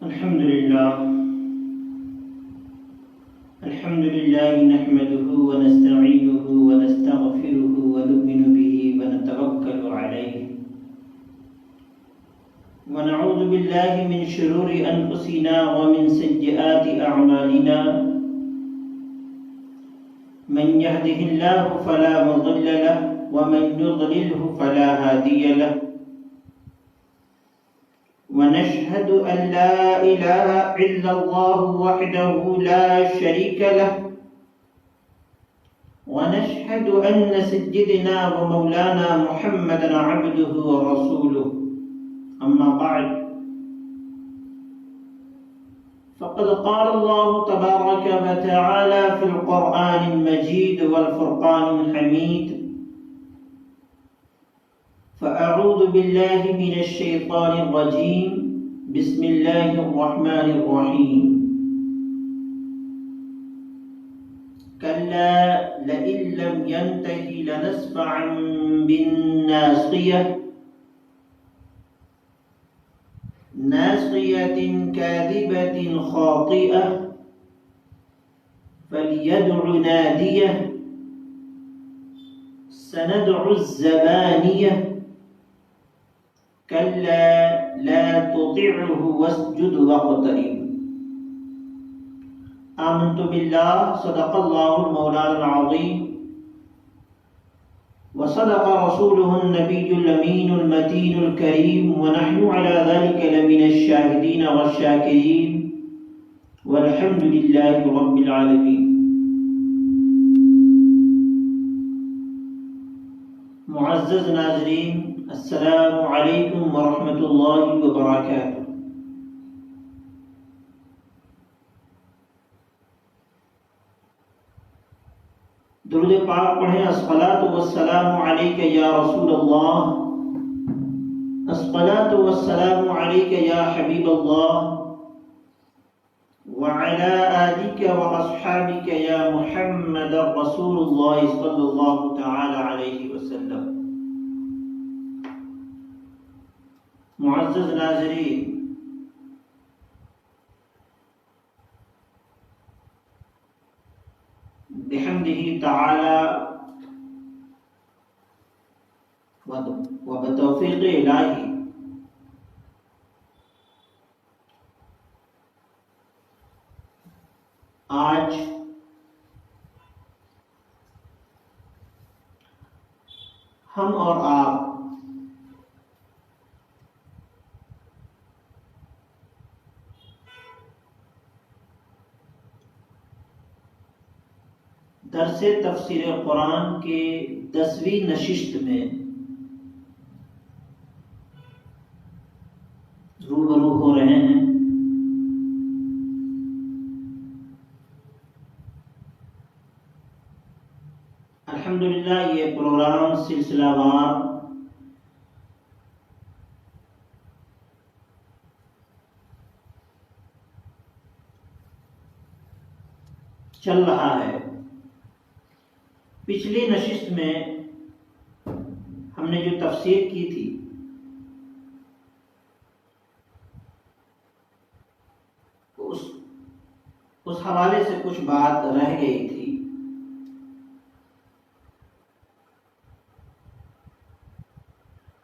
الحمد لله نحمده ونستعينه ونستغفره ونؤمن به ونتوكل عليه ونعوذ بالله من شرور أنفسنا ومن سيئات أعمالنا من يهده الله فلا مضل له ومن يضلله فلا هادي له ونشهد أن لا إله إلا الله وحده لا شريك له ونشهد أن سيدنا ومولانا محمدا عبده ورسوله أما بعد فقد قال الله تبارك وتعالى في القرآن المجيد والفرقان الحميد فأعوذ بالله من الشيطان الرجيم بسم الله الرحمن الرحيم كلا لئن لم ينته لنسفعا بالناصية ناصية كاذبة خاطئة فليدع ناديه سندع الزبانية كلا لا تطعه واسجد واقترب آمنت بالله صدق الله المولانا العظيم وصدق رسوله النبي الأمين المتين الكريم ونحن على ذلك لمن الشاهدين والشاكرين والحمد لله رب العالمين. معزز ناظرین، السلام علیکم ورحمۃ اللہ وبرکاتہ۔ درود پاک پڑھیں۔ الصلاۃ والسلام علیک یا رسول اللہ، الصلاۃ والسلام علیک یا حبیب اللہ، وعلى آلك وأصحابك يا محمد رسول الله صلى الله تعالى عليه وسلم۔ معزز ناظرین، بحمده تعالى وبتوفيق إلهي آج ہم اور آپ درس تفسیر قرآن کے 10ویں نشست میں روبرو ہو رہے ہیں۔ الحمدللہ یہ پروگرام سلسلہ وار چل رہا ہے۔ پچھلی نشست میں ہم نے جو تفسیر کی تھی اس حوالے سے کچھ بات رہ گئی تھی۔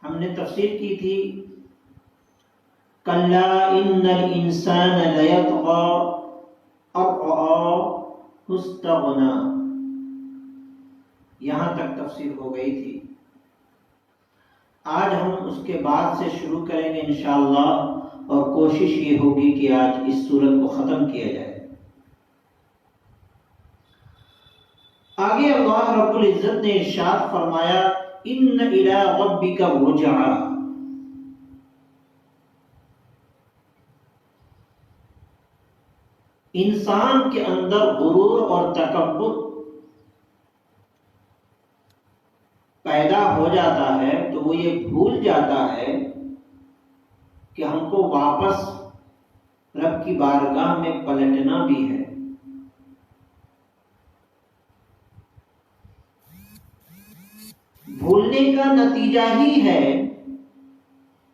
ہم نے تفسیر کی تھی کلا ان الانسان لیطغی ان رآہ استغنی، یہاں تک تفسیر ہو گئی تھی۔ آج ہم اس کے بعد سے شروع کریں گے انشاءاللہ، اور کوشش یہ ہوگی کہ آج اس سورت کو ختم کیا جائے۔ آگے اللہ رب العزت نے ارشاد فرمایا ان الی ربک الرجعی، انسان کے اندر غرور اور تکبر پیدا ہو جاتا ہے تو وہ یہ بھول جاتا ہے کہ ہم کو واپس رب کی بارگاہ میں پلٹنا بھی ہے۔ بھولنے کا نتیجہ ہی ہے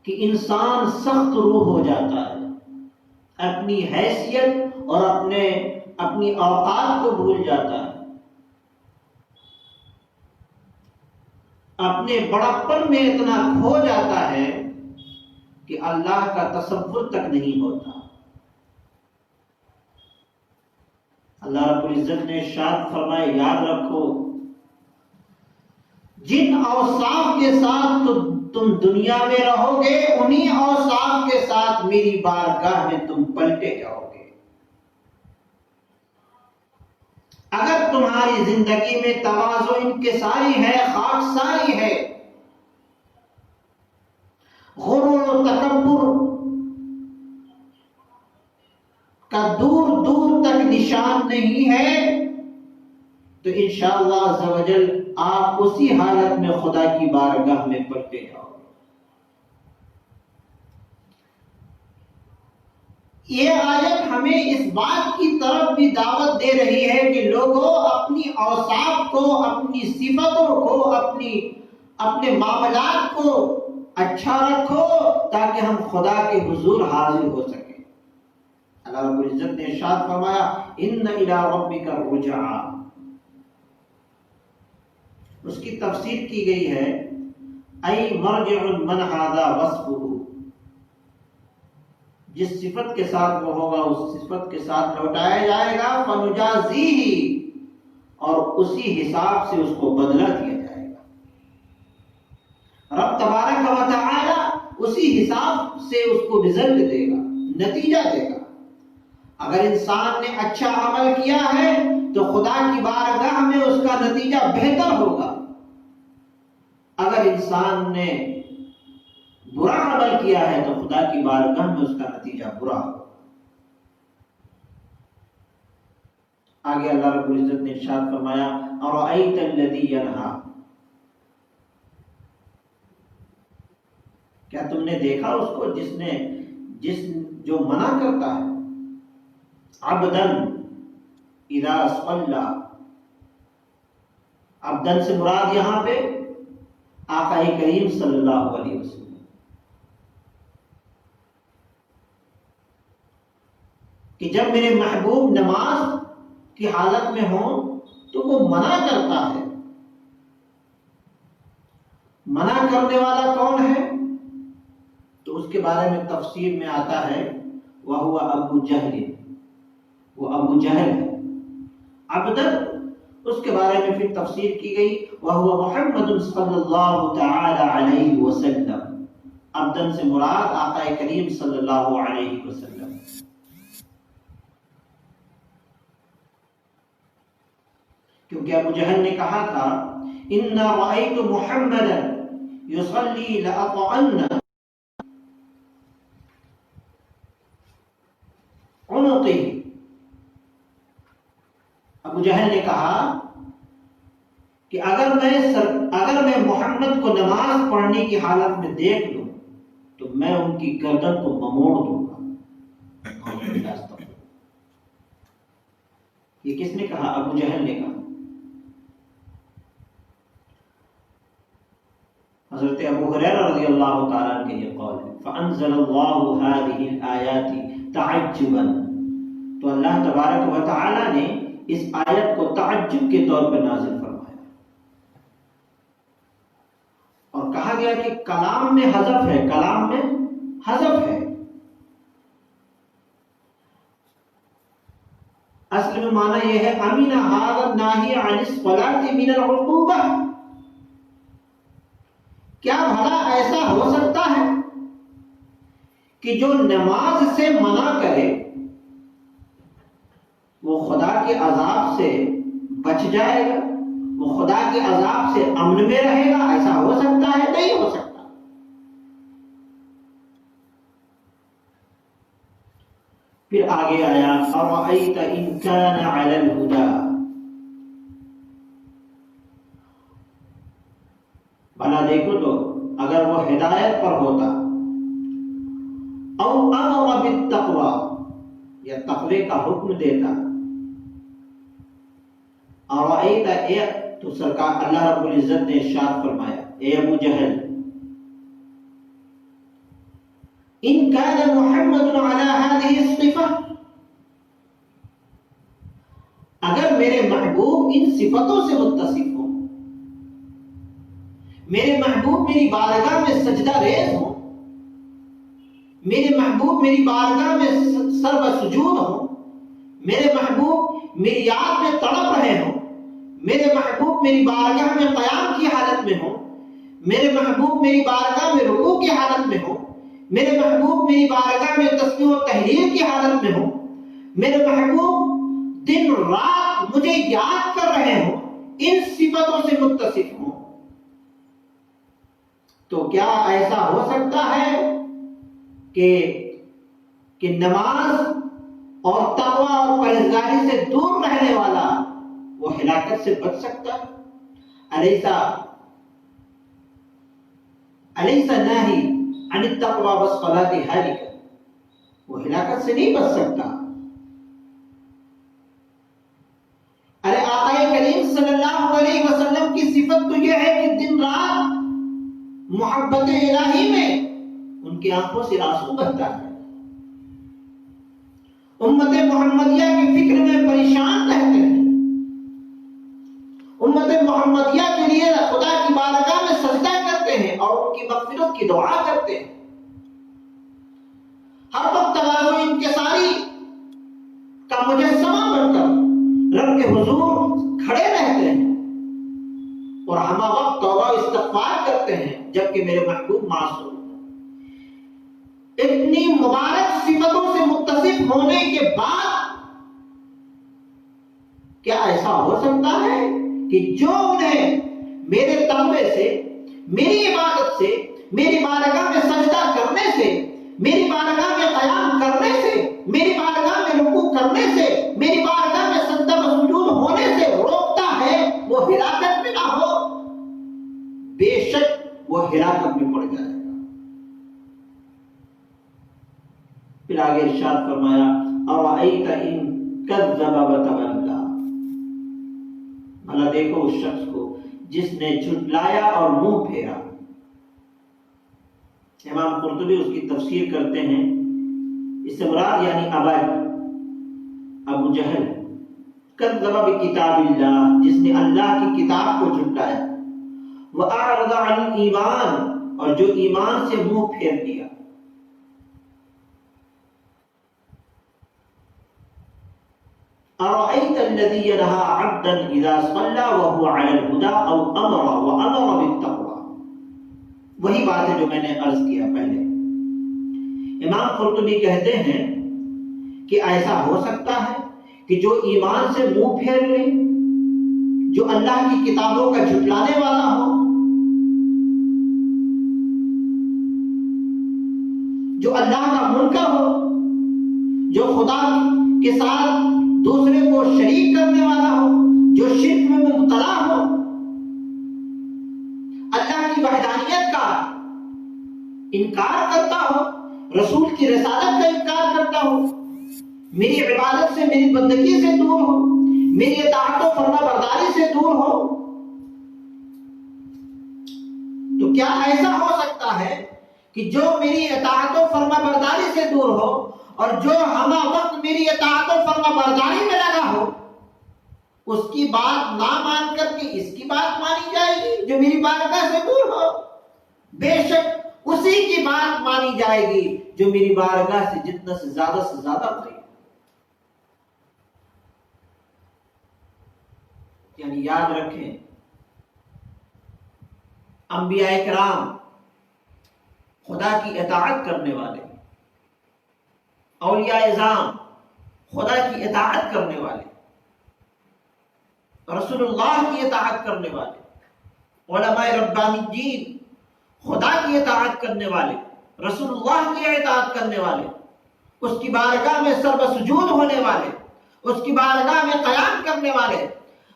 کہ انسان سخت روح ہو جاتا ہے، اپنی حیثیت اور اپنی اوقات کو بھول جاتا ہے، اپنے بڑپن میں اتنا کھو جاتا ہے کہ اللہ کا تصور تک نہیں ہوتا۔ اللہ رب العزت نے ارشاد فرمایا، یاد رکھو جن اوصاف کے ساتھ تم دنیا میں رہو گے، انہی اوصاف کے ساتھ میری بارگاہ میں تم پلٹے جاؤ گے۔ اگر تمہاری زندگی میں تواضع انکساری ہے، خاکساری ہے، غرور و تکبر کا دور دور تک نشان نہیں ہے، تو انشاءاللہ عز و جل آپ اسی حالت میں خدا کی بارگاہ میں پلٹے جاؤ گے۔ یہ آیت ہمیں اس بات کی طرف بھی دعوت دے رہی ہے کہ لوگوں اپنی اوصاف کو، اپنی صفتوں کو، اپنے معاملات کو اچھا رکھو تاکہ ہم خدا کے حضور حاضر ہو سکیں۔ اللہ رب العزت نے ارشاد فرمایا، ان الی ربک الرجعی۔ اس کی تفسیر کی گئی ہے، ای مرجع من ھذا وصفہ، جس صفت کے ساتھ وہ ہوگا اس صفت کے ساتھ لوٹایا جائے گا، فنجازیہ، اور اسی حساب سے اس کو بدلہ دیا جائے گا۔ رب تبارک و تعالی اسی حساب سے اس کو رزلٹ دے گا، نتیجہ دے گا۔ اگر انسان نے اچھا عمل کیا ہے تو خدا کی بارگاہ میں اس کا نتیجہ بہتر ہوگا، اگر انسان نے برا عمل کیا ہے تو خدا کی بارگاہ میں اس کا نتیجہ برا ہوگا۔ آگے اللہ رب العزت نے ارشاد فرمایا، ارأیت الذی ینہا، کیا تم نے دیکھا اس کو جو منع کرتا ہے؟ عبدن اذا صلی، عبدن سے مراد یہاں پہ آقا کریم صلی اللہ علیہ وسلم، کہ جب میرے محبوب نماز کی حالت میں ہوں تو وہ منع کرتا ہے۔ منع کرنے والا کون ہے؟ تو اس کے بارے میں تفسیر میں آتا ہے، وَهُوَ أَبُو جَهْلٍ، وہ ابو جہل ہے۔ عبدن، اس کے بارے میں پھر تفسیر کی گئی، وَهُوَ مُحَمَّدٌ صلی اللہ تعالی علیہ وسلم، عبدن سے مراد آقا کریم صلی اللہ علیہ وسلم۔ کیونکہ ابو جہل نے کہا تھا، اِنَّ رَأَيْتُ مُحَمَّدًا يُصَلِّي لَأَطْعَنَّ عُنُقِهِ۔ ابو جہل نے کہا کہ اگر میں محمد کو نماز پڑھنے کی حالت میں دیکھ لوں تو میں ان کی گردن کو مموڑ دوں گا۔ یہ کس نے کہا؟ ابو جہل نے کہا۔ حضرت ابو ہریرہ رضی اللہ تعالیٰ عنہ کے یہ قول ہے، فَأَنزَلَ اللَّهُ هَذِهِ الْآيَاتِ تَعَجُّبًا، تو اللہ تبارک و تعالیٰ نے اس آیت کو تعجب کے طور پر نازل فرمایا، اور کہا گیا کہ کلام میں حذف ہے، کلام میں حذف ہے۔ اصل میں معنی یہ ہے، امین ھذا الناہی عن الصلاۃ من العقوبہ، کیا بھلا ایسا ہو سکتا ہے کہ جو نماز سے منع کرے وہ خدا کے عذاب سے بچ جائے گا، وہ خدا کے عذاب سے امن میں رہے گا؟ ایسا ہو سکتا ہے؟ نہیں ہو سکتا۔ پھر آگے آیا، أَرَأَيْتَ إِن كَانَ عَلَى الْهُدَى، بھلا دیکھو تو اگر وہ ہدایت پر ہوتا، او امر بالتقوی، یا تقوی کا حکم دیتا، تو سرکار اللہ رب العزت نے ارشاد فرمایا، اے ابو جہل، ان کان محمد علی هذه الصفہ، اگر میرے محبوب ان صفتوں سے متصف ہوں، میرے محبوب میری بارگاہ میں سجدہ ریز ہوں، میرے محبوب میری بارگاہ میں سر بسجود ہوں، میرے محبوب میری یاد میں تڑپ رہے ہوں، میرے محبوب میری بارگاہ میں قیام کی حالت میں ہوں، میرے محبوب میری بارگاہ میں رکوع کی حالت میں ہوں، میرے محبوب میری بارگاہ میں تسبیح و تحلیل کی حالت میں ہوں، میرے محبوب دن رات مجھے یاد کر رہے ہوں، ان صفتوں سے متصف ہوں، تو کیا ایسا ہو سکتا ہے کہ نماز اور تقوی اور پرہیزگاری سے دور رہنے والا وہ ہلاکت سے بچ سکتا ہے؟ الیس ناہی عن التقوی والصلاۃ ہالک، وہ ہلاکت سے نہیں بچ سکتا۔ ارے آقا کریم صلی اللہ علیہ وسلم کی صفت تو یہ ہے کہ دن رات محبت الہی میں ان کی آنکھوں سے آنسو بہتا ہے، امت محمدیہ کی فکر میں پریشان رہتے ہیں، امت محمدیہ کے لیے خدا کی بارگاہ میں سجدہ کرتے ہیں اور ان کی مغفرت کی دعا کرتے ہیں، ہر وقت تواضع و انکساری کا مجسمہ بن کر رب کے حضور کھڑے رہتے ہیں اور ہمہ وقت توبہ و استغفار کرتے ہیں، جبکہ میرے محبوب معصوم۔ اتنی مبارک صفتوں سے متصف ہونے کے بعد کیا ایسا ہو سکتا ہے کہ جو انہیں میرے تقوی سے، میری عبادت سے، میری بارگاہ میں سجدہ کرنے سے، میری بارگاہ میں قیام کرنے سے، میری بارگاہ میں رکوع کرنے سے، میری بارگاہ میں سجدہ و سجود ہونے سے روکتا ہے، وہ ہلاکت میں نہ ہو؟ بے شک وہ ہلاکت میں پڑ جائے گا۔ پھر آگے ارشاد فرمایا اَرَأَيْتَ إِن كَذَّبَ وَتَوَلَّى، بھلا دیکھو اس شخص کو جس نے جھٹلایا اور منہ پھیرا۔ امام قرطبی اس کی تفسیر کرتے ہیں، اس سے مراد یعنی ابو جہل، کذب بکتاب اللہ، جس نے اللہ کی کتاب کو جھٹلایا، وَأَعْرَضَ عَنِ الْإِيمَانِ، اور جو ایمان سے منہ پھیر دیا۔ أَرَأَيْتَ الَّذِي يَنْهَى عَبْدًا إِذَا صَلَّى وَهُوَ عَلَى الْهُدَى أَوْ أَمَرَ وَأَمَرَ بِالتَّقْوَى، وہی بات ہے جو میں نے عرض کیا پہلے۔ امام قرطبی کہتے ہیں کہ ایسا ہو سکتا ہے کہ جو ایمان سے منہ پھیر لے، جو اللہ کی کتابوں کا جھٹلانے والا ہو، جو اللہ کا منکر ہو، جو خدا کے ساتھ دوسرے کو شریک کرنے والا ہو، جو شرک میں مبتلا ہو، اللہ کی وحدانیت کا انکار کرتا ہو، رسول کی رسالت کا انکار کرتا ہو، میری عبادت سے، میری بندگی سے دور ہو، میری اطاعت و فرما برداری سے دور ہو، تو کیا ایسا ہو سکتا ہے کہ جو میری اطاعت و فرما برداری سے دور ہو اور جو ہمہ وقت میری اطاعت و فرما برداری میں لگا ہو، اس کی بات نہ مان کر کے اس کی بات مانی جائے گی جو میری بارگاہ سے دور ہو؟ بے شک اسی کی بات مانی جائے گی جو میری بارگاہ سے جتنا سے زیادہ قریب۔ یعنی یاد رکھیں، انبیاء کرام، خدا کی اطاعت کرنے والے، اولیاء اعظام، خدا کی اطاعت کرنے والے، رسول اللہ کی اطاعت کرنے والے، علماء ربانیین، خدا کی اطاعت کرنے والے، رسول اللہ کی اطاعت کرنے والے، اس کی بارگاہ میں سر بسجود ہونے والے، اس کی بارگاہ میں قیام کرنے والے،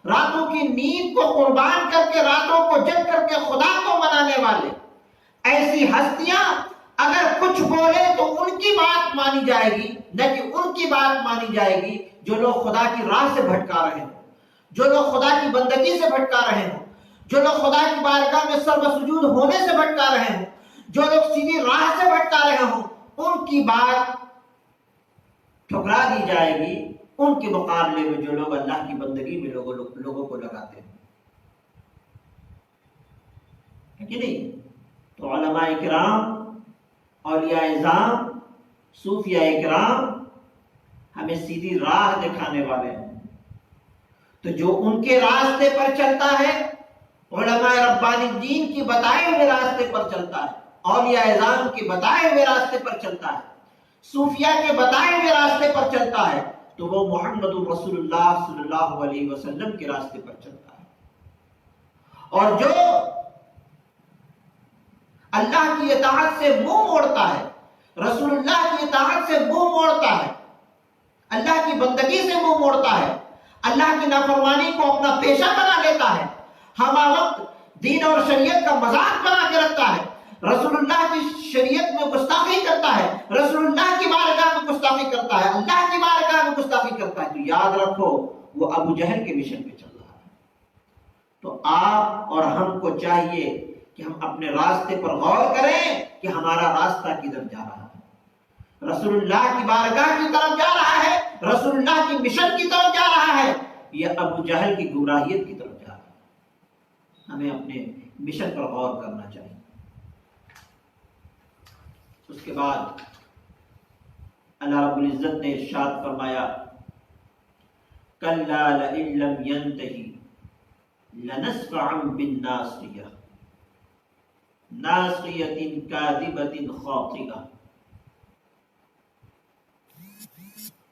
راتوں کی نیند کو قربان کر کے، راتوں کو جگ کر کے خدا کو منانے والے، ایسی ہستیاں اگر کچھ بولے تو ان کی بات مانی جائے گی، نہ کہ ان کی بات مانی جائے گی جو لوگ خدا کی راہ سے بھٹکا رہے ہیں، جو لوگ خدا کی بندگی سے بھٹکا رہے ہیں، جو لوگ خدا کی بارگاہ میں سر بسجود ہونے سے بھٹکا رہے ہیں، جو لوگ سیدھی راہ سے بھٹکا رہے ہوں، کی بات ٹھکرا دی جائے گی ان کے مقابلے میں جو لوگ اللہ کی بندگی میں لوگوں کو لگاتے ہیں، ہے کہ نہیں؟ تو علماء کرام، اولیاء اعظام، صوفیاء کرام ہمیں سیدھی راہ دکھانے والے ہیں۔ تو جو ان کے راستے پر چلتا ہے، علماء ربانی دین کی بتائے ہوئے راستے پر چلتا ہے، اولیاء اعظام کے بتائے ہوئے راستے پر چلتا ہے، صوفیاء کے بتائے ہوئے راستے پر چلتا ہے، تو وہ محمد رسول اللہ صلی اللہ علیہ وسلم کے راستے پر چلتا ہے۔ اور جو اللہ کی اطاعت سے منہ موڑتا ہے، رسول اللہ کی اطاعت سے منہ موڑتا ہے، اللہ کی بندگی سے منہ موڑتا ہے، اللہ کی نافرمانی کو اپنا پیشہ بنا لیتا ہے، ہمہ وقت دین اور شریعت کا مذاق بنا کے رکھتا ہے، رسول اللہ کی شریعت میں گستاخی کرتا ہے، رسول اللہ کی بارگاہ میں گستاخی کرتا ہے، اللہ کی بارگاہ میں گستاخی کرتا ہے، تو یاد رکھو وہ ابو جہل کے مشن پہ چل رہا ہے۔ تو آپ اور ہم کو چاہیے کہ ہم اپنے راستے پر غور کریں کہ ہمارا راستہ کدھر جا رہا ہے، رسول اللہ کی بارگاہ کی طرف جا رہا ہے، رسول اللہ کی مشن کی طرف جا رہا ہے، یا ابو جہل کی گمراہیت کی طرف جا رہا ہے۔ ہمیں اپنے مشن پر غور کرنا چاہیے۔ اس کے بعد اللہ رب العزت نے ارشاد فرمایا، کلا لئن لم ينتہی لنسفعا بالناصیہ ناصیۃ کاذبۃ خاطئہ،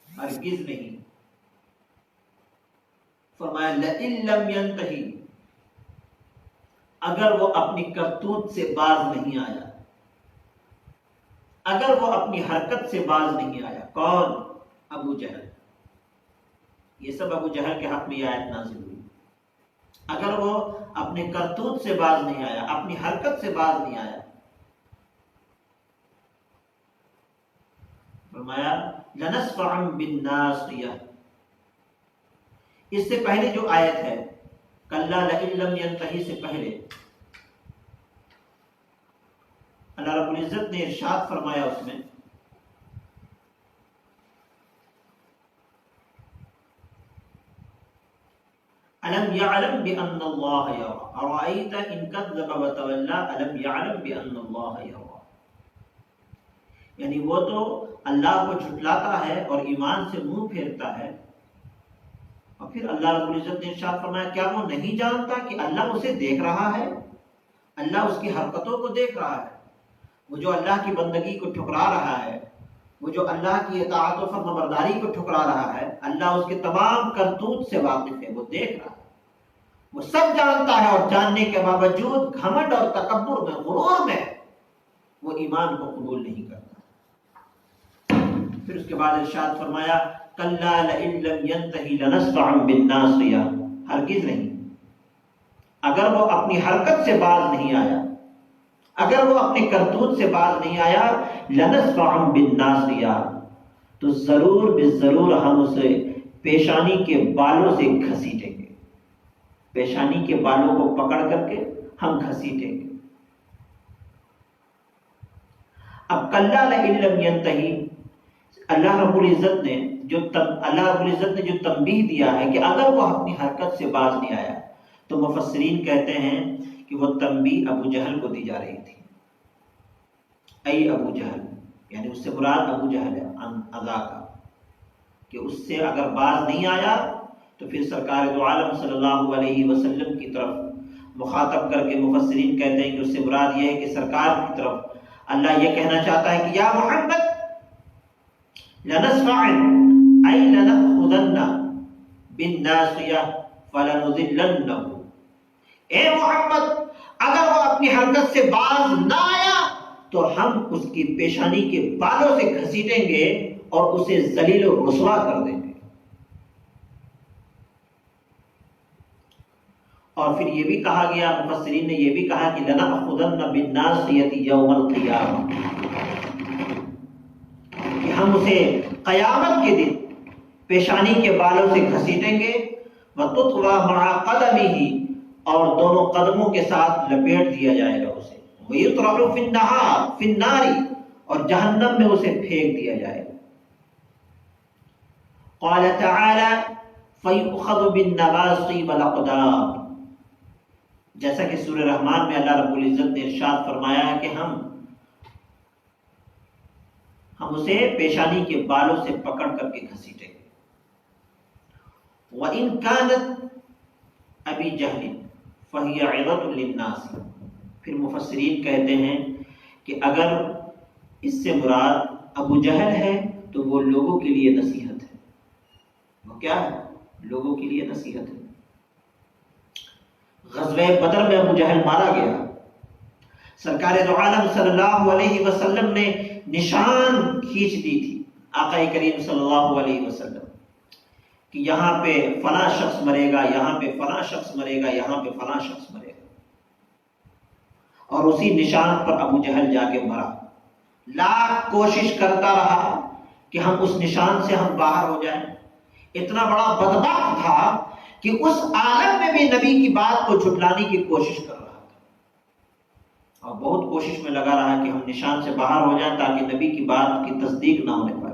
ہرگز نہیں، فرمایا لئن لم ينتہی، اگر وہ اپنی کرتوت سے باز نہیں آیا، اگر وہ اپنی حرکت سے باز نہیں آیا۔ کون؟ ابو جہل۔ یہ سب ابو جہل کے حق میں یہ آیت نازل ہوئی۔ اگر وہ اپنے کرتوت سے باز نہیں آیا، اپنی حرکت سے باز نہیں آیا، فرمایا لنسفعا بالناصیہ۔ اس سے پہلے جو آیت ہے کلا لئن لم ينتہی سے پہلے اللہ رب العزت نے ارشاد فرمایا اس میں، أَلَمْ يَعْلَمْ بِأَنَّ اللَّهَ يَرَى أَرَأَيْتَ إِنْ كَذَّبَ وَتَوَلَّى أَلَمْ يَعْلَمْ بِأَنَّ اللَّهَ يَرَى، یعنی وہ تو اللہ کو جھٹلاتا ہے اور ایمان سے منہ پھیرتا ہے، اور پھر اللہ رب العزت نے ارشاد فرمایا کیا وہ نہیں جانتا کہ اللہ اسے دیکھ رہا ہے، اللہ اس کی حرکتوں کو دیکھ رہا ہے، وہ جو اللہ کی بندگی کو ٹھکرا رہا ہے، وہ جو اللہ کی اطاعت و فرمانبرداری کو ٹھکرا رہا ہے، اللہ اس کے تمام کرتوت سے واقف ہے، وہ دیکھ رہا ہے، وہ سب جانتا ہے، اور جاننے کے باوجود گھمنڈ اور تکبر میں، غرور میں وہ ایمان کو قبول نہیں کرتا۔ پھر اس کے بعد ارشاد فرمایا کلا لئن لم ينتہی لنسفعا بالناصیہ، ہرگز نہیں، اگر وہ اپنی حرکت سے باز نہیں آیا، اگر وہ اپنے کرتوت سے باز نہیں آیا، لنسفعا بالناصیہ، تو ضرور بالضرور ہم اسے پیشانی کے بالوں سے گھسیٹیں گے، پیشانی کے بالوں کو پکڑ کر کے ہم گھسیٹیں گے۔ اب کلا لئن لم ينتہی، اللہ رب العزت نے جو تنبیہ دیا ہے کہ اگر وہ اپنی حرکت سے باز نہیں آیا، تو مفسرین کہتے ہیں کہ وہ تنبیہ ابو جہل کو دی جا رہی تھی، اے ابو جہل، یعنی اس سے مراد ابو جہل ہے، اذا کا، کہ اس سے اگر باز نہیں آیا تو پھر سرکار دو عالم صلی اللہ علیہ وسلم کی طرف مخاطب کر کے مفسرین کہتے ہیں کہ اس سے مراد یہ ہے کہ سرکار کی طرف اللہ یہ کہنا چاہتا ہے کہ یا محمد لنسفعن ای لنأخذن بالناصیہ فلنذلنہ، اے محمد اگر وہ اپنی حرکت سے باز نہ آیا تو ہم اس کی پیشانی کے بالوں سے گھسیٹیں گے اور اسے ذلیل و رسوا کر دیں گے۔ اور پھر یہ بھی کہا گیا، مفسرین نے یہ بھی کہا کہ لنأخذن بالناصیۃ یوم القیامہ، کہ ہم اسے قیامت کے دن پیشانی کے بالوں سے گھسیٹیں گے، وتطوی مع قدمہ، اور دونوں قدموں کے ساتھ لپیٹ دیا جائے گا اسے، ویطرح فی النار، اور جہنم میں اسے پھینک دیا جائے گا۔ قال تعالی فَيُؤْخَذُ بِالنَّوَاصِي وَالْأَقْدَامِ، جیسا کہ سورہ رحمان میں اللہ رب العزت نے ارشاد فرمایا ہے کہ ہم اسے پیشانی کے بالوں سے پکڑ کر کے گھسیٹیں گے۔ وَإِن كَانَتْ أَبِي جَهْلٍ فَهِيَ عِظَةٌ لِلنَّاسِ، پھر مفسرین کہتے ہیں کہ اگر اس سے مراد ابو جہل ہے تو وہ لوگوں کے لیے نصیحت ہے۔ وہ کیا ہے؟ لوگوں کے لیے نصیحت ہے۔ غزوہ بدر میں ابو جہل مارا گیا، سرکار دو عالم صلی اللہ علیہ وسلم نے نشان کھینچ دی تھی آقا کریم صلی اللہ علیہ وسلم کہ یہاں پہ فلاں شخص مرے گا، یہاں پہ فلاں شخص مرے گا، یہاں پہ فلاں شخص مرے گا، اور اسی نشان پر ابو جہل جا کے مرا۔ لاکھ کوشش کرتا رہا کہ ہم اس نشان سے ہم باہر ہو جائیں، اتنا بڑا بدبخت تھا کہ اس عالم میں بھی نبی کی بات کو جھٹلانے کی کوشش کر رہا تھا، اور بہت کوشش میں لگا رہا کہ ہم نشان سے باہر ہو جائیں تاکہ نبی کی بات کی تصدیق نہ ہونے پائے۔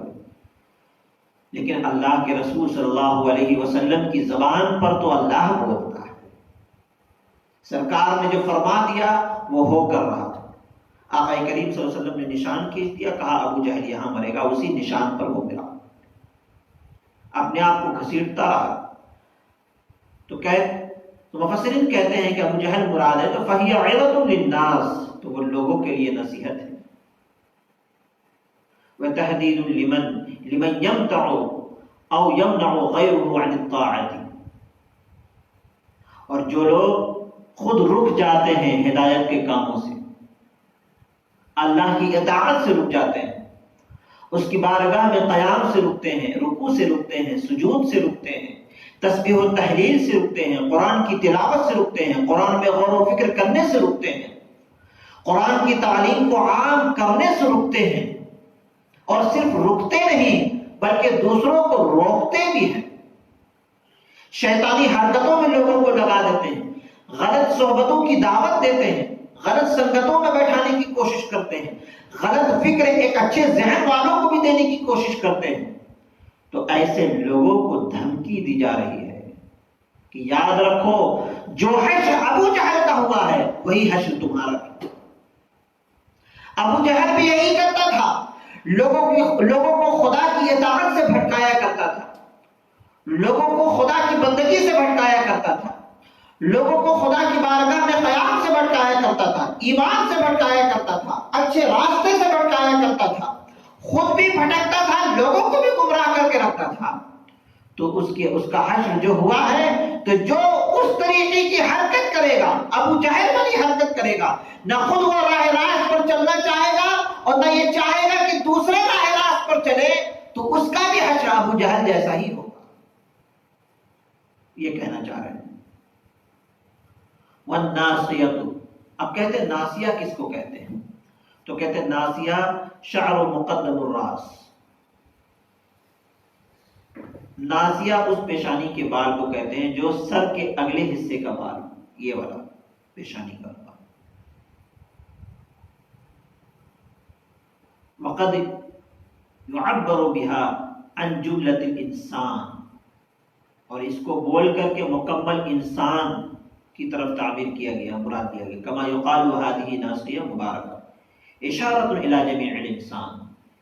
لیکن اللہ کے رسول صلی اللہ علیہ وسلم کی زبان پر تو اللہ بولتا ہے، سرکار نے جو فرما دیا وہ ہو کر رہا تھا۔ آقا کریم صلی اللہ علیہ وسلم نے نشان کھینچ دیا، کہا ابو جہل یہاں مرے گا، اسی نشان پر وہ ملا، اپنے آپ کو گھسیٹتا رہا۔ تو مفسرین کہتے ہیں کہ ابو جہل مراد ہے تو فَهِيَ عِظَةٌ لِلنَّاسِ، تو وہ لوگوں کے لیے نصیحت ہے۔ وَتَحْدِيدٌ لِمَنْ يَمْتَعُ أَوْ يَمْنَعُ غَيْرُهُ عَنِ الطَّاعَةِ، اور جو لوگ خود رک جاتے ہیں ہدایت کے کاموں سے، اللہ کی اطاعت سے رک جاتے ہیں، اس کی بارگاہ میں قیام سے رکتے ہیں، رکوع سے رکتے ہیں، سجود سے رکتے ہیں، تسبیح و تحلیل سے رکتے ہیں، قرآن کی تلاوت سے رکتے ہیں، قرآن میں غور و فکر کرنے سے رکتے ہیں، قرآن کی تعلیم کو عام کرنے سے رکتے ہیں، اور صرف رکتے نہیں بلکہ دوسروں کو روکتے بھی ہیں، شیطانی حرکتوں میں لوگوں کو لگا دیتے ہیں، غلط صحبتوں کی دعوت دیتے ہیں، غلط سنگتوں میں بیٹھانے کی کوشش کرتے ہیں، غلط فکر ایک اچھے ذہن والوں کو بھی دینے کی کوشش کرتے ہیں، تو ایسے لوگوں کو دھمکی دی جا رہی ہے کہ یاد رکھو جو حشر ابو جہل کا ہوا ہے وہی حشر تمہارا بھی۔ ابو جہل بھی یہی کرتا تھا، لوگوں کو خدا کی اطاعت سے بھٹکایا کرتا تھا، لوگوں کو خدا کی بندگی سے بھٹکایا کرتا تھا، لوگوں کو خدا کی بارگاہ میں قیام سے بھٹکایا کرتا تھا، ایمان سے بھٹکایا کرتا تھا، اچھے راستے سے بھٹکایا کرتا تھا، خود بھی بھٹکتا تھا، لوگوں کو بھی گمراہ کر کے رکھتا تھا۔ تو اس کا حشر جو ہوا ہے، تو جو اس طریقے کی حرکت کرے گا، ابو جہل والی حرکت کرے گا، نہ خود وہ راہ راست پر چلنا چاہے گا اور نہ یہ چاہے گا کہ دوسرے راہ راست پر چلے، تو اس کا بھی حشر ابو جہل جیسا ہی ہوگا، یہ کہنا چاہ رہے ہیں۔ وَالنَّاصِيَةُ، اب کہتے ہیں ناسیہ کس کو کہتے ہیں؟ تو کہتے ہیں ناسیہ شعر مقدم الراس، ناسیہ اس پیشانی کے بال کو کہتے ہیں جو سر کے اگلے حصے کا بال، یہ والا پیشانی کا بال۔ وقد يعبر بها عن جملة الانسان، اور اس کو بول کر کے مکمل انسان کی طرف تعبیر کیا گیا، مراد دیا گیا، کما یقال هذه ناسیہ مبارکہ اشارۃ الی جمیع الانسان،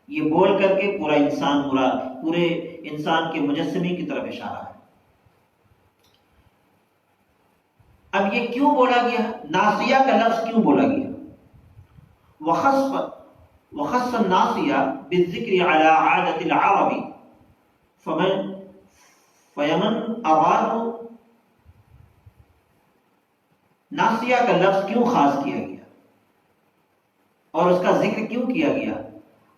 یہ بول کر کے پورا انسان مراد، پورے انسان کے مجسمے کی طرف اشارہ ہے۔ اب یہ کیوں بولا گیا؟ ناسیہ کا لفظ کیوں بولا گیا؟ وخص الناسیہ بالذکر علی عادۃ العرب فیمن اراد، ناسیہ کا لفظ کیوں خاص کیا گیا اور اس کا ذکر کیوں کیا گیا؟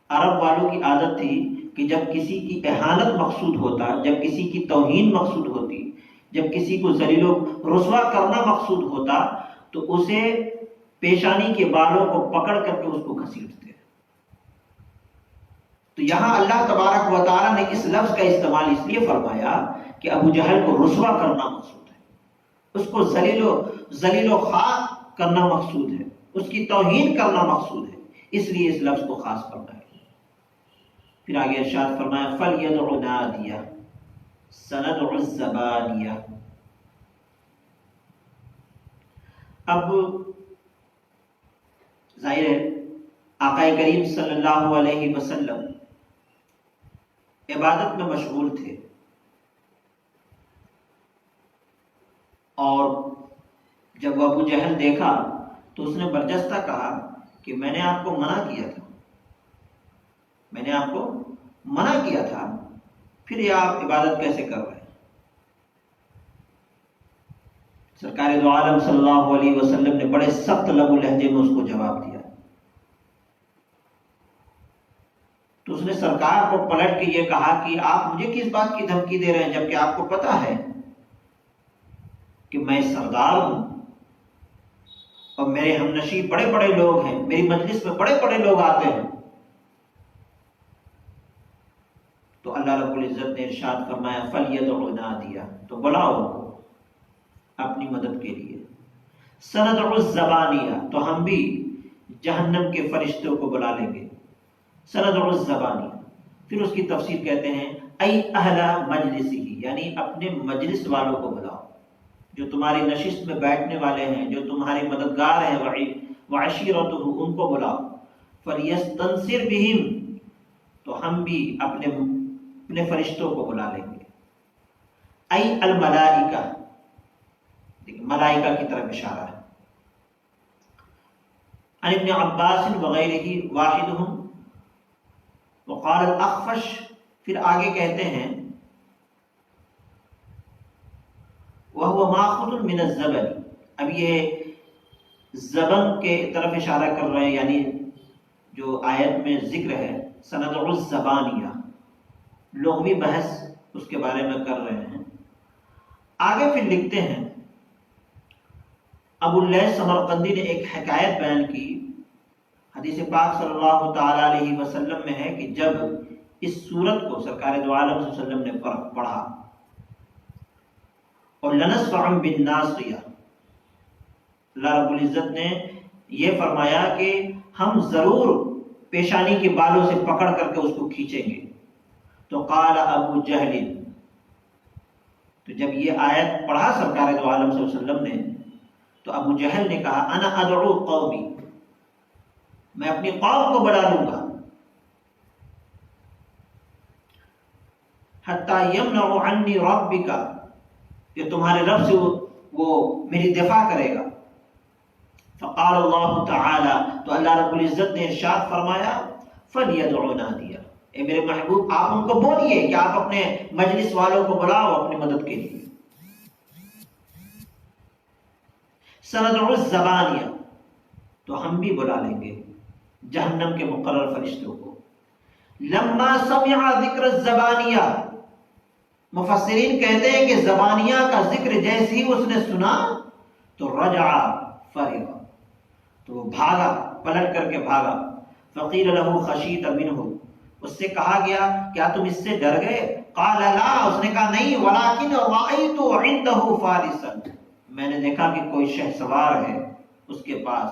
عرب والوں کی عادت تھی کہ جب کسی کی اہانت مقصود ہوتا، جب کسی کی توہین مقصود ہوتی، جب کسی کو ذلیل و رسوا کرنا مقصود ہوتا، تو اسے پیشانی کے بالوں کو پکڑ کر کے اس کو گھسیٹتے۔ تو یہاں اللہ تبارک و تعالیٰ نے اس لفظ کا استعمال اس لیے فرمایا کہ ابو جہل کو رسوا کرنا مقصود ہے، اس کو ذلیل و خار کرنا مقصود ہے، اس کی توہین کرنا مقصود ہے، اس لیے اس لفظ کو خاص فرمایا۔ پھر آگے ارشاد فرمایا فَلْيَدْعُ نَادِيَهُ سَنَدْعُ الزَّبَانِيَةَ۔ اب ظاہر ہے آقا کریم صلی اللہ علیہ وسلم عبادت میں مشغول تھے، اور جب وہ ابو جہل دیکھا تو اس نے برجستہ کہا کہ میں نے آپ کو منع کیا تھا، میں نے آپ کو منع کیا تھا، پھر یہ آپ عبادت کیسے کر رہے ہیں؟ سرکار دو عالم صلی اللہ علیہ وسلم نے بڑے سخت لب و لہجے میں اس کو جواب دیا۔ تو اس نے سرکار کو پلٹ کے یہ کہا کہ آپ مجھے کس بات کی دھمکی دے رہے ہیں، جبکہ آپ کو پتا ہے کہ میں سردار ہوں اور میرے ہم نشین بڑے بڑے لوگ ہیں، میری مجلس میں بڑے بڑے لوگ آتے ہیں۔ تو اللہ رب العزت نے ارشاد فرمایا فَلْيَدْعُ نَادِيَهُ، تو بلاؤ ان کو اپنی مدد کے لیے۔ سَنَدْعُ الزَّبَانِيَةَ، تو ہم بھی جہنم کے فرشتوں کو بلا لیں گے۔ سَنَدْعُ الزَّبَانِيَةَ، پھر اس کی تفسیر کہتے ہیں ای اہل مجلسہ، یعنی اپنے مجلس والوں کو بلاؤ، جو تمہاری نشست میں بیٹھنے والے ہیں، جو تمہارے مددگار ہیں، وعشیرتہ، ان کو بلاؤ۔ فَلْيَسْتَنصِرْ بِهِمْ، تو ہم بھی اپنے فرشتوں کو بلا لیں گے۔ ای الملائکہ، ملائکہ کی طرف اشارہ ہے۔ عن ابن عباس وغیرہ واحدہم وقال الاخفش، پھر آگے کہتے ہیں وَهُوَ مَأْخُوذٌ مِنَ الزَّبَنِ، اب یہ زبن کے طرف اشارہ کر رہے ہیں، یعنی جو آیت میں ذکر ہے سَنَدْعُ الزَّبَانِيَةَ، لغوی بحث اس کے بارے میں کر رہے ہیں۔ آگے پھر لکھتے ہیں ابو اللیث سمرقندی نے ایک حکایت بیان کی، حدیث پاک صلی اللہ تعالی علیہ وسلم میں ہے کہ جب اس سورت کو سرکار دو عالم صلی اللہ علیہ وسلم نے پڑھا اور لَنَسْفَعًا بِالنَّاصِيَةِ، اللہ رب العزت نے یہ فرمایا کہ ہم ضرور پیشانی کے بالوں سے پکڑ کر کے اس کو کھینچیں گے۔ تو قال ابو جہل، تو جب یہ آیت پڑھا سرکار دو عالم صلی اللہ علیہ وسلم نے تو ابو جہل نے کہا انا ادعو قومی، میں اپنی قوم کو بلا لوں گا، حتی یمنع عنی ربک، کہ تمہارے رب سے وہ میری دفاع کرے گا۔ فقال اللہ تعالی، تو اللہ رب العزت نے ارشاد فرمایا فَلْيَدْعُ نَادِيَهُ، اے میرے محبوب آپ ان کو بولیے کہ آپ اپنے مجلس والوں کو بلاؤ اپنی مدد کے لیے۔ سَنَدْعُ الزَّبَانِيَةَ، تو ہم بھی بلا لیں گے جہنم کے مقرر فرشتوں کو۔ لما سمع ذکر الزبانیہ، مفسرین کہتے ہیں کہ زبانیہ کا ذکر جیسے ہی اس نے سنا تو رجع فرغ، تو وہ بھاگا، پلٹ کر کے بھاگا۔ فقیل له خشیت منہ، اس سے کہا گیا کیا تم اس سے ڈر گئے؟ قال لا، اس نے کہا نہیں، ولکن رأیت عنده فارسا، میں نے دیکھا کہ کوئی شہ سوار ہے اس کے پاس،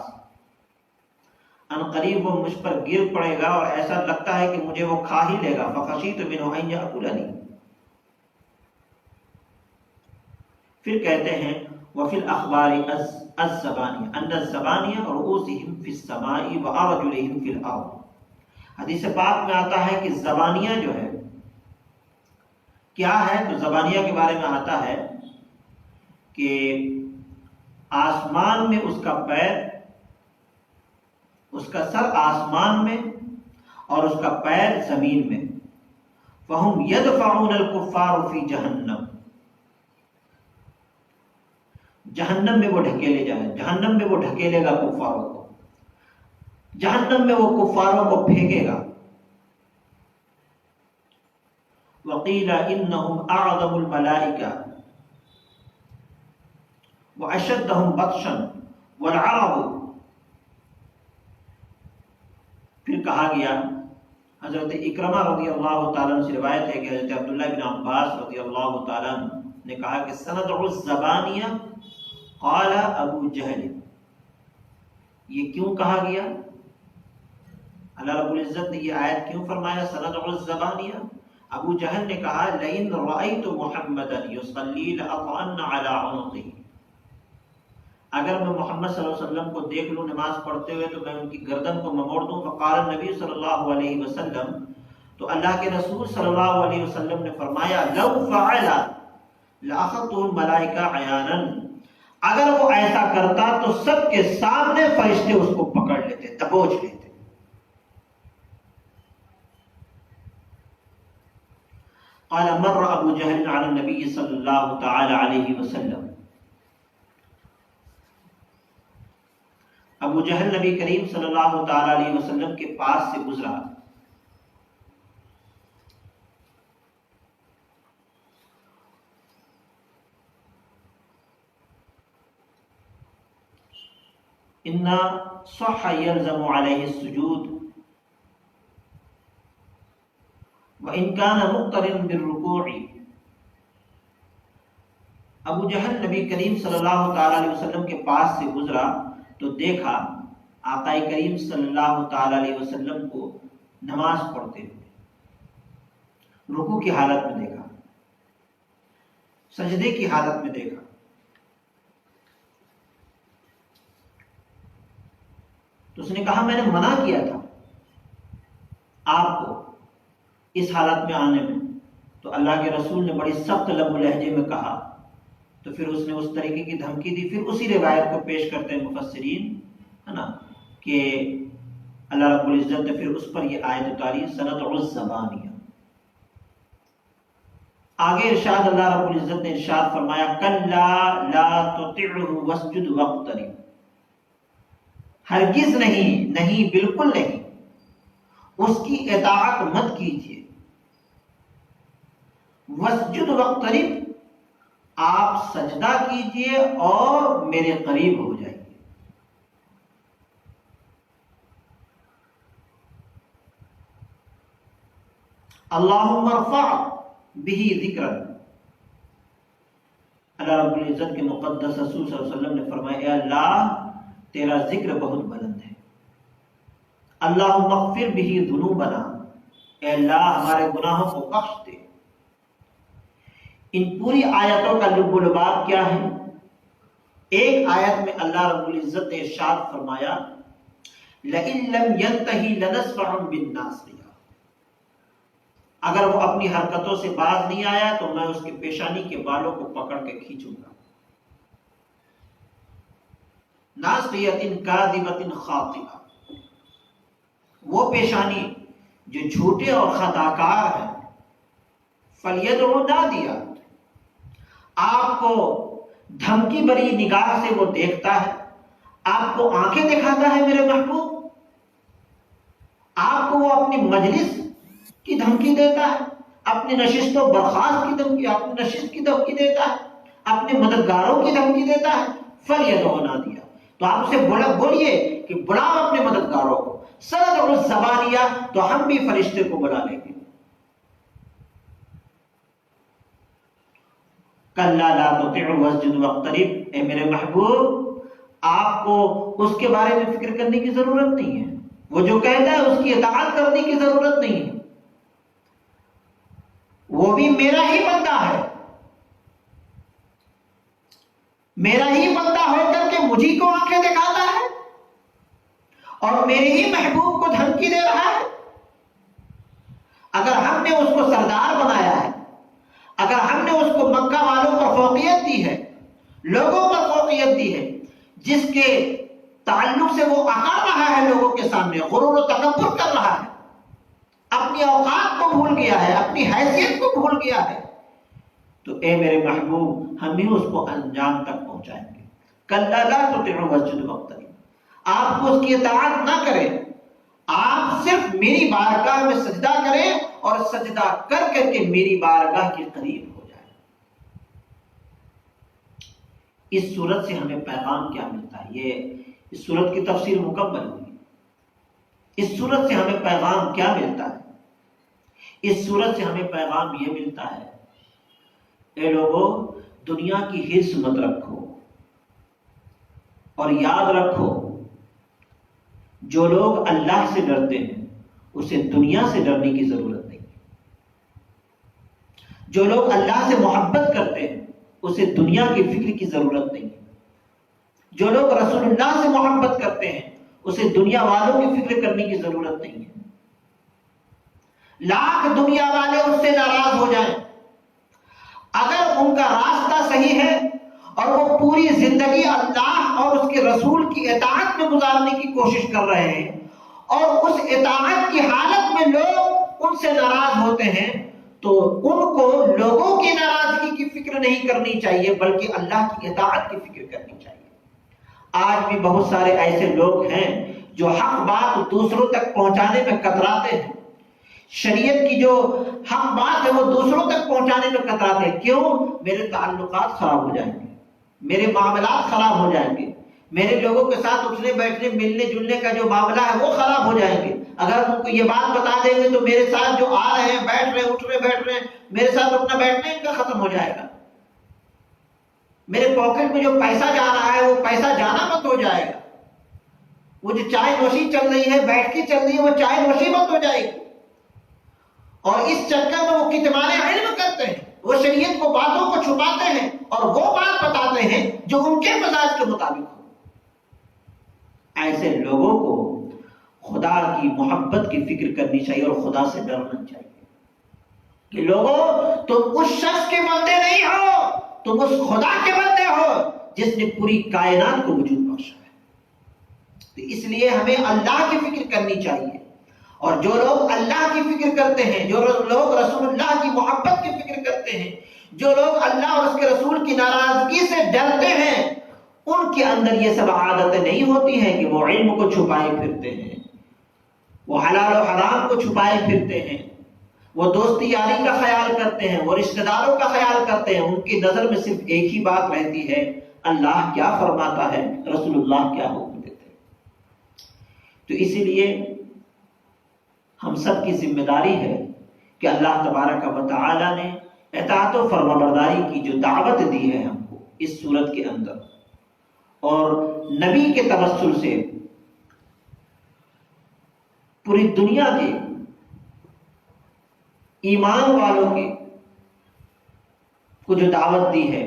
ان قریب وہ مجھ پر گر پڑے گا اور ایسا لگتا ہے کہ مجھے وہ کھا ہی لے گا۔ فخشیت منہ ان یأکلنی، پھر کہتے ہیں وفی الاخبار الزبانیہ ان الزبانیہ رؤوسہم فی السماء وارجلہم فی الارض، حدیث پاک میں آتا ہے کہ زبانیہ جو ہے کیا ہے، تو زبانیہ کے بارے میں آتا ہے کہ آسمان میں اس کا پیر، اس کا سر آسمان میں اور اس کا پیر زمین میں۔ فَهُمْ يَدْفَعُونَ الْكُفَّارُ فِي جَهَنَّمْ، جہنم میں وہ ڈھکیلے جائیں، جہنم میں وہ ڈھکیلے گا کفاروں کو، جہنم میں وہ کفاروں کو پھینکے گا۔ وَقِيلَ إِنَّهُمْ أَعْظَمُ الْمَلَائِكَةِ وَأَشَدَّهُمْ بَطْشًا وَالْعَرَبُ، پھر کہا گیا، حضرت اکرمہ رضی اللہ تعالیٰ عنہ سے روایت ہے کہ حضرت عبداللہ بن عباس رضی اللہ تعالیٰ عنہ نے کہا کہ سندع الزبانیہ قال ابو جہل، یہ کیوں کہا گیا؟ اللہ رب العزت نے یہ آیت کیوں فرمایا سندع الزبانیہ؟ ابو جہل نے کہا لئن رأیت محمدا یصلی لأطعنن علی عنقہ، اگر میں محمد صلی اللہ علیہ وسلم کو دیکھ لوں نماز پڑھتے ہوئے تو میں ان کی گردن کو موڑ دوں۔ فقال النبی صلی اللہ علیہ وسلم، تو اللہ کے رسول صلی اللہ علیہ وسلم نے فرمایا لو فعل لاخذته الملائکہ عیانا، اگر وہ ایسا کرتا تو سب کے سامنے فرشتے اس کو پکڑ لیتے، دبوچ لیتے۔ قال مر ابو جہل علی النبی صلی اللہ تعالی علیہ وسلم، ابو جہل نبی کریم صلی اللہ تعالی علیہ وسلم کے پاس سے گزرا۔ ان صح يلزم عليه السجود وان كان مقترن بالركوع۔ ابو جہل نبی کریم صلی اللہ تعالی علیہ وسلم کے پاس سے گزرا تو دیکھا آقا کریم صلی اللہ تعالی علیہ وسلم کو نماز پڑھتے ہوئے، رکوع کی حالت میں دیکھا، سجدے کی حالت میں دیکھا۔ تو اس نے کہا میں نے منع کیا تھا آپ کو اس حالت میں آنے میں، تو اللہ کے رسول نے بڑی سخت لب و لہجے میں کہا، تو پھر اس نے اس طریقے کی دھمکی دی۔ پھر اسی روایت کو پیش کرتے ہیں مفسرین، ہے نا، کہ اللہ رب العزت نے پھر اس پر یہ آیت اتاری سندع الزبانیہ۔ آگے ارشاد اللہ رب العزت نے ارشاد فرمایا کلا لا تطعه واسجد واقترب، ہرگز نہیں، نہیں بالکل نہیں، اس کی اطاعت مت کیجیے۔ واسجد واقترب، آپ سجدہ کیجئے اور میرے قریب ہو جائیے۔ اللہم ارفع بہ ذکرا، اللہ رب العزت کے مقدس رسول صلی اللہ علیہ وسلم نے فرمایا اے اللہ تیرا ذکر بہت بلند ہے۔ اللہم اغفر بہ ذنوبنا، اے اللہ ہمارے گناہوں کو بخش دے۔ ان پوری آیتوں کا لب و لباب کیا ہے؟ ایک آیت میں اللہ رب العزت نے ارشاد فرمایا لئن لم ينتہی لنسفعا بالناصیہ، اگر وہ اپنی حرکتوں سے باز نہیں آیا تو میں اس کے پیشانی کے بالوں کو پکڑ کے کھینچوں گا۔ ناصیۃ کاذبۃ خاطئہ، وہ پیشانی جو جھوٹے اور خطاکار ہے۔ فلیدعو نادیہ، آپ کو دھمکی بری نگاہ سے وہ دیکھتا ہے، آپ کو آنکھیں دکھاتا ہے میرے محبوب، آپ کو وہ اپنی مجلس کی دھمکی دیتا ہے، اپنی نشست و برخاست کی دھمکی، اپنی نشست کی دھمکی دیتا ہے، اپنے مددگاروں کی دھمکی دیتا ہے۔ فلیدعو نادیہ، تو آپ اسے بولیے کہ بلاؤ اپنے مددگاروں کو۔ سندع الزبانیہ، تو ہم بھی فرشتے کو بلا لیں گے۔ کلا لا تطعه واسجد واقترب، اے میرے محبوب آپ کو اس کے بارے میں فکر کرنے کی ضرورت نہیں ہے، وہ جو کہتا ہے اس کی اطاعت کرنے کی ضرورت نہیں ہے، وہ بھی میرا ہی بندہ ہے، میرا ہی بندہ ہو کر کے مجھے کو آنکھیں دکھاتا ہے اور میرے ہی محبوب کو دھمکی دے رہا ہے۔ اگر ہم نے اس کو سردار بنایا ہے، اگر ہم نے اس کو مکہ والوں پر فوقیت دی ہے، لوگوں پر فوقیت دی ہے، جس کے تعلق سے وہ اکڑ رہا ہے لوگوں کے سامنے، غرور و تکبر کر رہا ہے، اپنی اوقات کو بھول گیا ہے، اپنی حیثیت کو بھول گیا ہے، تو اے میرے محبوب ہم ہی اس کو انجام تک پہنچائیں گے۔ کلا لا تطعه واسجد واقترب، آپ کو اس کی اطاعت نہ کریں، آپ صرف میری بارگاہ میں سجدہ کریں اور سجدہ کر کر کے میری بارگاہ کے قریب ہو جائیں۔ اس صورت سے ہمیں پیغام کیا ملتا ہے؟ یہ اس صورت کی تفسیر مکمل ہوئی۔ اس صورت سے ہمیں پیغام کیا ملتا ہے؟ اس صورت سے ہمیں پیغام یہ ملتا ہے اے لوگوں دنیا کی حرص مت رکھو، اور یاد رکھو جو لوگ اللہ سے ڈرتے ہیں اسے دنیا سے ڈرنے کی ضرورت نہیں ہے۔ جو لوگ اللہ سے محبت کرتے ہیں اسے دنیا کی فکر کی ضرورت نہیں ہے۔ جو لوگ رسول اللہ سے محبت کرتے ہیں اسے دنیا والوں کی فکر کرنے کی ضرورت نہیں ہے۔ لاکھ دنیا والے اس سے ناراض ہو جائیں، اگر ان کا راستہ صحیح ہے اور وہ پوری زندگی اللہ اور اس کے رسول کی اطاعت میں گزارنے کی کوشش کر رہے ہیں اور اس اطاعت کی حالت میں لوگ ان سے ناراض ہوتے ہیں، تو ان کو لوگوں کی ناراضگی کی فکر نہیں کرنی چاہیے بلکہ اللہ کی اطاعت کی فکر کرنی چاہیے۔ آج بھی بہت سارے ایسے لوگ ہیں جو حق بات دوسروں تک پہنچانے میں کتراتے ہیں، شریعت کی جو حق بات ہے وہ دوسروں تک پہنچانے میں کتراتے ہیں۔ کیوں؟ میرے تعلقات خراب ہو جائیں گے، میرے معاملات خراب ہو جائیں گے، میرے لوگوں کے ساتھ اٹھنے بیٹھنے ملنے جلنے کا جو معاملہ ہے وہ خراب ہو جائیں گے۔ اگر ان کو یہ بات بتا دیں گے تو میرے ساتھ جو آ رہے ہیں، بیٹھ رہے ہیں، اٹھ رہے بیٹھ رہے ہیں، میرے ساتھ اٹھنا بیٹھنا ان کا ختم ہو جائے گا۔ میرے پاکٹ میں جو پیسہ جا رہا ہے وہ پیسہ جانا بند ہو جائے گا۔ وہ جو چائے نوشی چل رہی ہے، بیٹھ کے چل رہی ہے، وہ چائے نوشی بند ہو جائے گی۔ اور اس چکر میں وہ کتمان علم کرتے ہیں، وہ شریعت کو باتوں کو چھپاتے ہیں اور وہ بات بتاتے ہیں جو ان کے مزاج کے مطابق ہو۔ ایسے لوگوں کو خدا کی محبت کی فکر کرنی چاہیے اور خدا سے ڈرنا چاہیے کہ لوگوں تم اس شخص کے بندے نہیں ہو، تم اس خدا کے بندے ہو جس نے پوری کائنات کو وجود بخشا ہے۔ تو اس لیے ہمیں اللہ کی فکر کرنی چاہیے، اور جو لوگ اللہ کی فکر کرتے ہیں، جو لوگ رسول اللہ کی محبت کی فکر کرتے ہیں، جو لوگ اللہ اور اس کے رسول کی ناراضگی سے ڈرتے ہیں، ان کے اندر یہ سب عادتیں نہیں ہوتی ہیں کہ وہ علم کو چھپائے پھرتے ہیں، وہ حلال و حرام کو چھپائے پھرتے ہیں، وہ دوستی یاری کا خیال کرتے ہیں، وہ رشتہ داروں کا خیال کرتے ہیں۔ ان کی نظر میں صرف ایک ہی بات رہتی ہے، اللہ کیا فرماتا ہے، رسول اللہ کیا حکم دیتے ہیں۔ تو اسی لیے ہم سب کی ذمہ داری ہے کہ اللہ تبارک و تعالی نے اطاعت و فرمانبرداری کی جو دعوت دی ہے ہم کو اس صورت کے اندر، اور نبی کے توسل سے پوری دنیا کے ایمان والوں کے کو جو دعوت دی ہے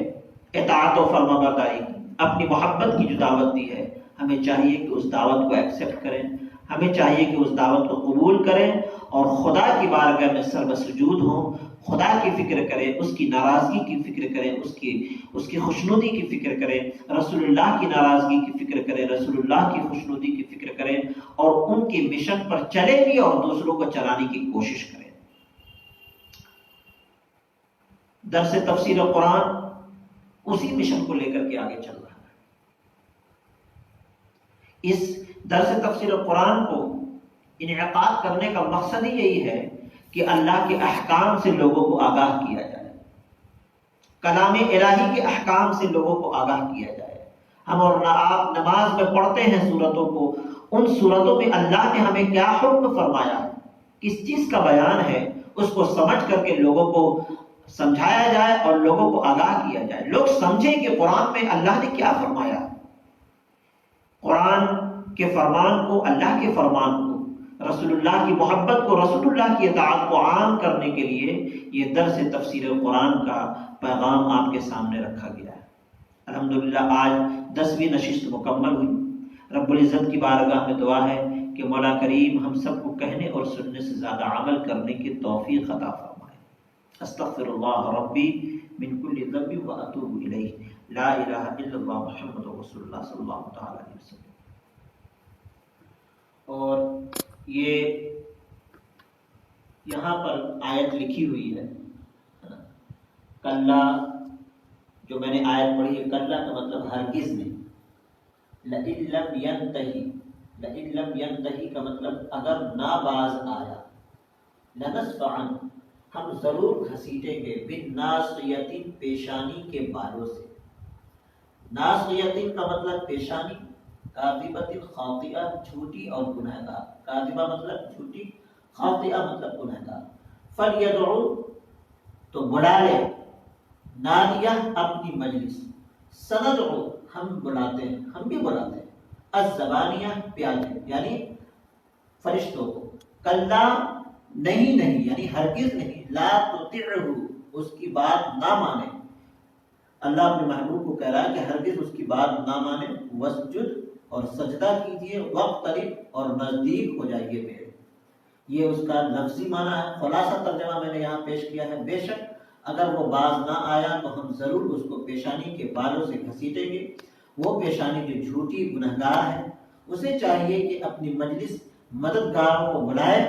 اطاعت و فرمانبرداری کی، اپنی محبت کی جو دعوت دی ہے، ہمیں چاہیے کہ اس دعوت کو ایکسیپٹ کریں، ہمیں چاہیے کہ اس دعوت کو قبول کریں اور خدا کی بارگاہ میں سر بسجود ہوں، خدا کی فکر کریں، اس کی ناراضگی کی فکر کریں، اس کی خوشنودی کی فکر کریں، رسول اللہ کی ناراضگی کی فکر کریں، رسول اللہ کی خوشنودی کی فکر کریں، اور ان کے مشن پر چلے بھی اور دوسروں کو چلانے کی کوشش کریں۔ درس تفسیر قرآن اسی مشن کو لے کر کے آگے چل رہا ہے۔ اس درس تفسیر قرآن کو انعقاد کرنے کا مقصد ہی یہی ہے کہ اللہ کے احکام سے لوگوں کو آگاہ کیا جائے، کلام الہی کے احکام سے لوگوں کو آگاہ کیا جائے۔ ہم اور آپ نماز میں پڑھتے ہیں سورتوں کو، ان سورتوں میں اللہ نے ہمیں کیا حکم فرمایا ہے، کس چیز کا بیان ہے، اس کو سمجھ کر کے لوگوں کو سمجھایا جائے اور لوگوں کو آگاہ کیا جائے، لوگ سمجھیں کہ قرآن میں اللہ نے کیا فرمایا۔ قرآن کے فرمان کو، اللہ کے فرمان کو، رسول اللہ کی محبت کو، رسول اللہ کی اطاعت کو عام کرنے کے لیے یہ درس تفسیر قرآن کا پیغام آپ کے سامنے رکھا گیا ہے۔ الحمدللہ آج 10ویں نشست مکمل ہوئی۔ رب العزت کی بارگاہ میں دعا ہے کہ مولا کریم ہم سب کو کہنے اور سننے سے زیادہ عمل کرنے کی توفیق عطا فرمائے۔ استغفر اللہ ربی من کل ذنب واتوب الیہ، لا الہ الا اللہ محمد رسول اللہ صلی اللہ تعالی علیہ وسلم۔ اور یہ یہاں پر آیت لکھی ہوئی ہے، کلا، جو میں نے آیت پڑھی ہے، کلا کا مطلب ہرگز نہیں، لئن لم ینتہی، لئن لم ینتہی کا مطلب اگر نہ باز آیا، لنصفعا، ہم ضرور گھسیٹیں گے، بالناصیۃ، پیشانی کے بالوں سے۔ ناصیۃ کا مطلب پیشانی، کاذبۃ خاطئہ، جھوٹی اور گنہگار، کاذبہ مطلب جھوٹی، خاطئہ مطلب گنہگار۔ فلیدعو، تو بلا لے، نادیہ، اپنی مجلس، سندعو، ہم بلاتے ہیں، ہم بھی بلاتے ہیں، الزبانیہ، پیالے، یعنی فرشتوں کو، کلا نہیں یعنی ہرگز نہیں، لا تطعہ اس کی بات نہ مانے۔ اللہ اپنے محبوب کو کہہ رہا ہے کہ ہرگز اس کی بات نہ مانے، واسجد اور سجدہ کیجئے، واقترب اور نزدیک ہو جائیے میرے۔ یہ اس کا لفظی معنی ہے، خلاصہ ترجمہ میں نے یہاں پیش کیا ہے۔ بے شک اگر وہ باز نہ آیا تو ہم ضرور اس کو پیشانی کے بالوں سے گھسیٹیں گے، وہ پیشانی جو جھوٹی گنہگار ہے۔ اسے چاہیے کہ اپنی مجلس مددگاروں کو بلائے،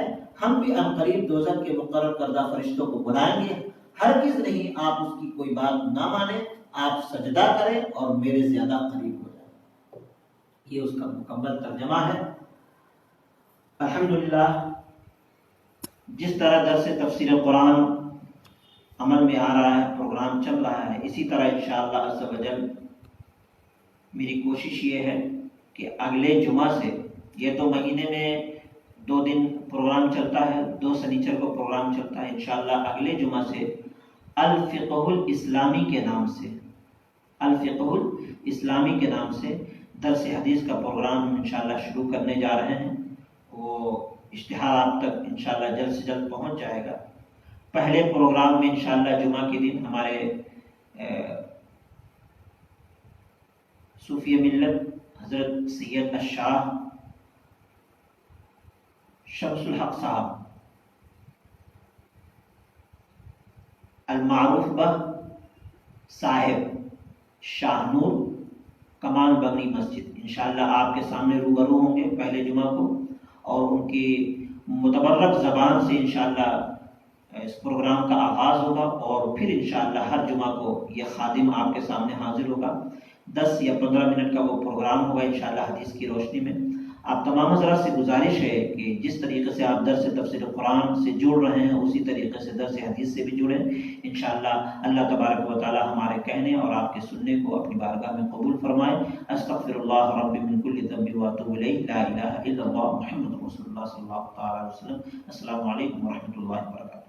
ہم بھی عنقریب دوزخ کے مقرر کردہ فرشتوں کو بلائیں گے۔ ہرگز نہیں آپ اس کی کوئی بات نہ مانیں، آپ سجدہ کریں اور میرے زیادہ قریب ہو جائیں۔ یہ اس کا مکمل ترجمہ ہے۔ الحمدللہ جس طرح درس تفسیر قرآن عمل میں آ رہا ہے، پروگرام چل رہا ہے، اسی طرح انشاءاللہ عز و جل میری کوشش یہ ہے کہ اگلے جمعہ سے، یہ تو مہینے میں 2 دن پروگرام چلتا ہے، 2 سنیچر کو پروگرام چلتا ہے، انشاءاللہ اگلے جمعہ سے الفقہ الاسلامی کے نام سے، الفقہ الاسلامی کے نام سے درس حدیث کا پروگرام ہم انشاءاللہ شروع کرنے جا رہے ہیں۔ وہ اشتہار آپ تک انشاءاللہ جلد سے جلد پہنچ جائے گا۔ پہلے پروگرام میں انشاءاللہ جمعہ کے دن ہمارے صوفی ملت حضرت سید الشاہ شمس الحق صاحب المعروف بہ صاحب شاہ نور کمال بگری مسجد انشاءاللہ آپ کے سامنے روبرو ہوں گے پہلے جمعہ کو، اور ان کی متبرک زبان سے انشاءاللہ اس پروگرام کا آغاز ہوگا، اور پھر انشاءاللہ ہر جمعہ کو یہ خادم آپ کے سامنے حاضر ہوگا۔ 10 یا 15 منٹ کا وہ پروگرام ہوگا انشاءاللہ حدیث کی روشنی میں۔ آپ تمام حضرات سے گزارش ہے کہ جس طریقے سے آپ درس تفسیر قرآن سے جڑ رہے ہیں، اسی طریقے سے درس حدیث سے بھی جڑیں انشاءاللہ۔ اللہ تبارک و تعالی ہمارے کہنے اور آپ کے سننے کو اپنی بارگاہ میں قبول فرمائے۔ استغفر اللہ ربی من کل ذنب واتوب الیہ، لا الہ الا اللہ محمد رسول اللہ صلی اللہ تعالی علیہ وسلم۔ السلام علیکم ورحمۃ اللہ وبرکاتہ۔